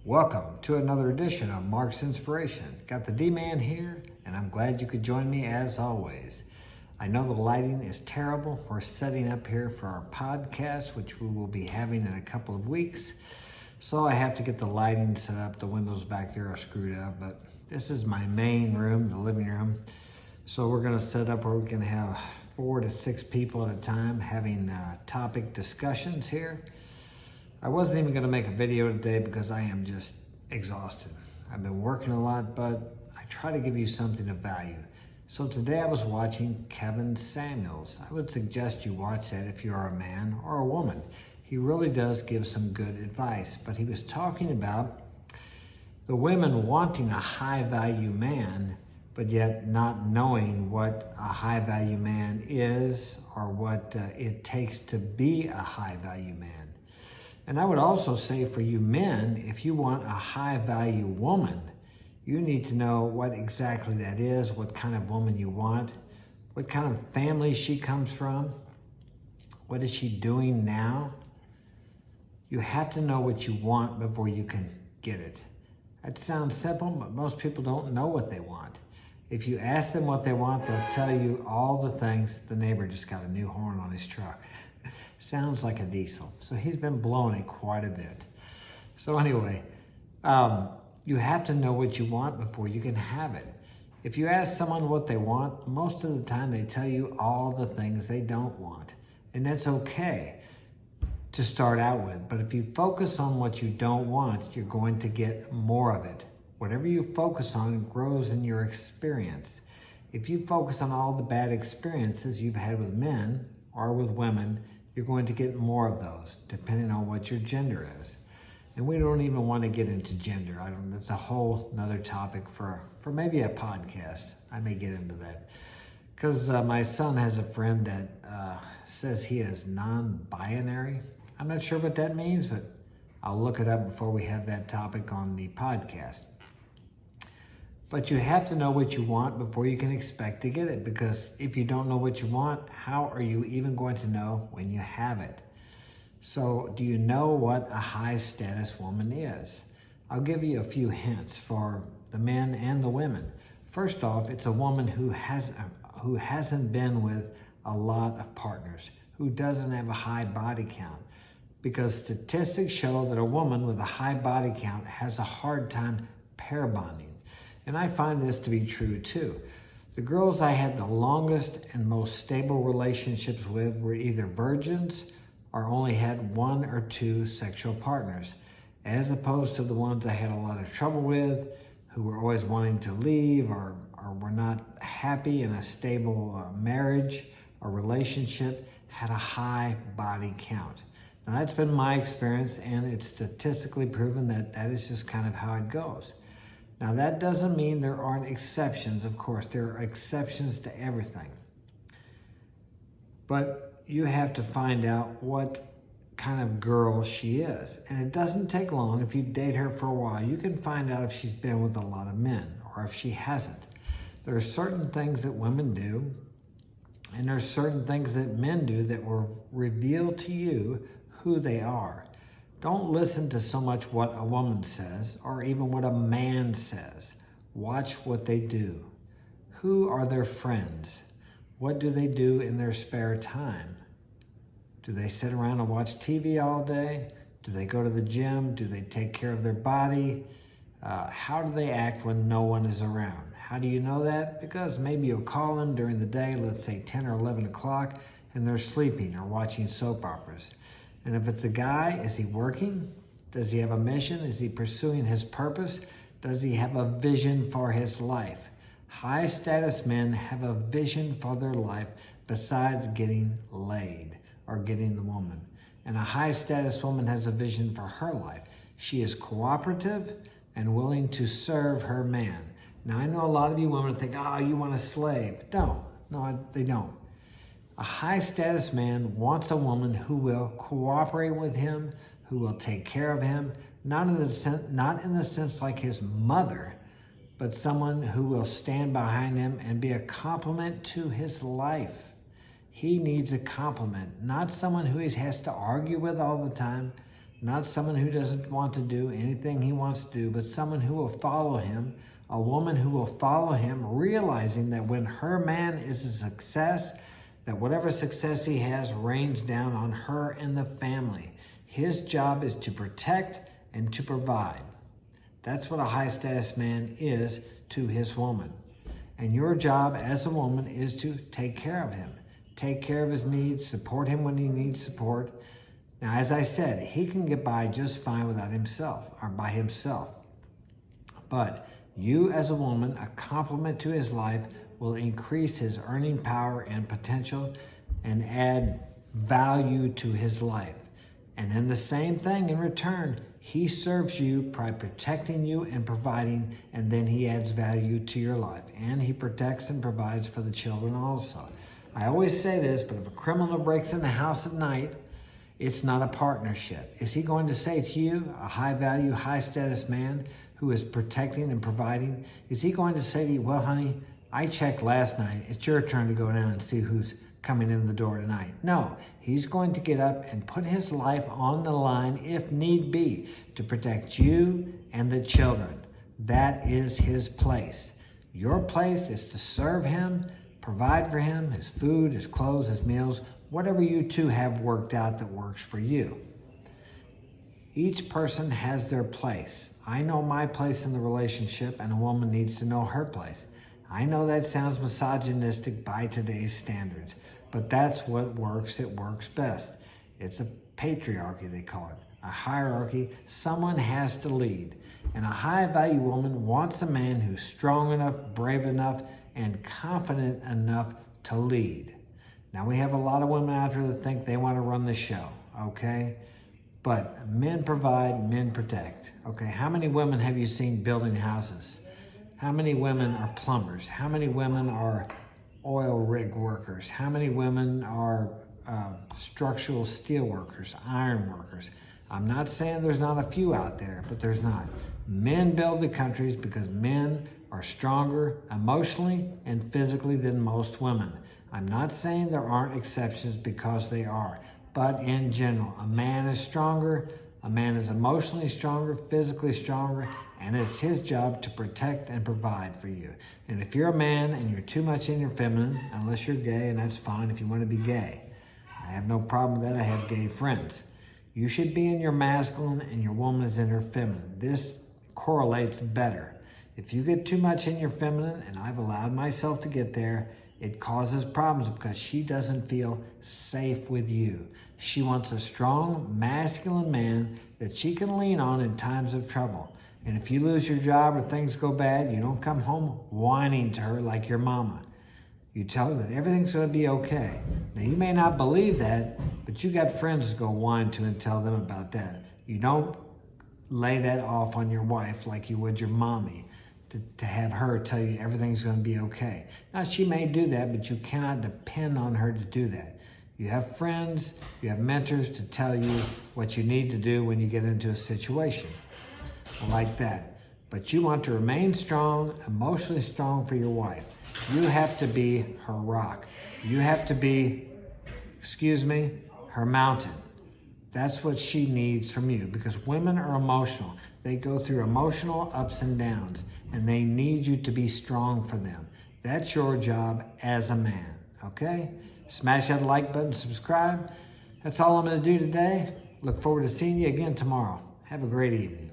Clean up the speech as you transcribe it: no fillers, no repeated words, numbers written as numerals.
Welcome to another edition of Mark's Inspiration. Got the D-Man here, and I'm glad you could join me as always. I know the lighting is terrible. We're setting up here for our podcast, which we will be having in a couple of weeks. So I have to get the lighting set up. The windows back there are screwed up, but this is my main room, the living room. So we're gonna set up where we can have 4 to 6 people at a time having topic discussions here. I wasn't even gonna make a video today because I am just exhausted. I've been working a lot, but I try to give you something of value. So today I was watching Kevin Samuels. I would suggest you watch that if you are a man or a woman. He really does give some good advice, but he was talking about the women wanting a high value man, but yet not knowing what a high value man is or what it takes to be a high value man. And I would also say for you men, if you want a high value woman, you need to know what exactly that is, what kind of woman you want, what kind of family she comes from, what is she doing now. You have to know what you want before you can get it. That sounds simple, but most people don't know what they want. If you ask them what they want, they'll tell you all the things. The neighbor just got a new horn on his truck. Sounds like a diesel. So he's been blowing it quite a bit. So anyway, you have to know what you want before you can have it. If you ask someone what they want, most of the time they tell you all the things they don't want. And that's okay to start out with. But if you focus on what you don't want, you're going to get more of it. Whatever you focus on grows in your experience. If you focus on all the bad experiences you've had with men or with women, you're going to get more of those, depending on what your gender is. And we don't even want to get into gender. That's a whole nother topic for maybe a podcast. I may get into that. Because my son has a friend that says he is non-binary. I'm not sure what that means, but I'll look it up before we have that topic on the podcast. But you have to know what you want before you can expect to get it, because if you don't know what you want, how are you even going to know when you have it? So do you know what a high status woman is? I'll give you a few hints for the men and the women. First off, it's a woman who hasn't been with a lot of partners, who doesn't have a high body count, because statistics show that a woman with a high body count has a hard time pair bonding. And I find this to be true too. The girls I had the longest and most stable relationships with were either virgins or only had 1 or 2 sexual partners, as opposed to the ones I had a lot of trouble with, who were always wanting to leave or were not happy in a stable marriage or relationship, had a high body count. Now that's been my experience, and it's statistically proven that that is just kind of how it goes. Now that doesn't mean there aren't exceptions. Of course, there are exceptions to everything. But you have to find out what kind of girl she is. And it doesn't take long. If you date her for a while, you can find out if she's been with a lot of men or if she hasn't. There are certain things that women do, and there are certain things that men do that will reveal to you who they are. Don't listen to so much what a woman says or even what a man says. Watch what they do. Who are their friends? What do they do in their spare time? Do they sit around and watch TV all day? Do they go to the gym? Do they take care of their body? How do they act when no one is around? How do you know that? Because maybe you'll call them during the day, let's say 10 or 11 o'clock, and they're sleeping or watching soap operas. And if it's a guy, is he working? Does he have a mission? Is he pursuing his purpose? Does he have a vision for his life? High status men have a vision for their life besides getting laid or getting the woman. And a high status woman has a vision for her life. She is cooperative and willing to serve her man. Now I know a lot of you women think, oh, you want a slave. No, they don't. A high status man wants a woman who will cooperate with him, who will take care of him, not in the sense like his mother, but someone who will stand behind him and be a complement to his life. He needs a complement, not someone who he has to argue with all the time, Not someone who doesn't want to do anything he wants to do, but someone who will follow him, a woman who will follow him, realizing that when her man is a success, that whatever success he has rains down on her and the family. His job is to protect and to provide. That's what a high status man is to his woman. And your job as a woman is to take care of him, take care of his needs, support him when he needs support. Now, as I said, he can get by just fine without himself or by himself. But you as a woman, a complement to his life, will increase his earning power and potential and add value to his life. And then the same thing in return, he serves you by protecting you and providing, and then he adds value to your life. And he protects and provides for the children also. I always say this, but if a criminal breaks in the house at night, it's not a partnership. Is he going to say to you, a high value, high status man who is protecting and providing, is he going to say to you, well, honey, I checked last night. It's your turn to go down and see who's coming in the door tonight. No, he's going to get up and put his life on the line if need be to protect you and the children. That is his place. Your place is to serve him, provide for him, his food, his clothes, his meals, whatever you two have worked out that works for you. Each person has their place. I know my place in the relationship, and a woman needs to know her place. I know that sounds misogynistic by today's standards, but that's what works. It works best. It's a patriarchy, they call it. A hierarchy. Someone has to lead. And a high-value woman wants a man who's strong enough, brave enough, and confident enough to lead. Now, we have a lot of women out there that think they want to run the show, okay? But men provide, men protect, okay? How many women have you seen building houses? How many women are plumbers? How many women are oil rig workers? How many women are structural steel workers, iron workers? I'm not saying there's not a few out there, but there's not. Men build the countries because men are stronger emotionally and physically than most women. I'm not saying there aren't exceptions, because they are. But in general, a man is stronger, a man is emotionally stronger, physically stronger, and it's his job to protect and provide for you. And if you're a man and you're too much in your feminine, unless you're gay, and that's fine if you want to be gay. I have no problem with that. I have gay friends. You should be in your masculine and your woman is in her feminine. This correlates better. If you get too much in your feminine, and I've allowed myself to get there, it causes problems because she doesn't feel safe with you. She wants a strong, masculine man that she can lean on in times of trouble. And if you lose your job or things go bad, you don't come home whining to her like your mama. You tell her that everything's going to be okay. Now, you may not believe that, but you got friends to go whine to and tell them about that. You don't lay that off on your wife like you would your mommy, to have her tell you everything's going to be okay. Now, she may do that, but you cannot depend on her to do that. You have friends, you have mentors to tell you what you need to do when you get into a situation like that. But you want to remain strong, emotionally strong for your wife. You have to be her rock. You have to be, her mountain. That's what she needs from you, because women are emotional. They go through emotional ups and downs, and they need you to be strong for them. That's your job as a man, okay? Smash that like button, subscribe. That's all I'm going to do today. Look forward to seeing you again tomorrow. Have a great evening.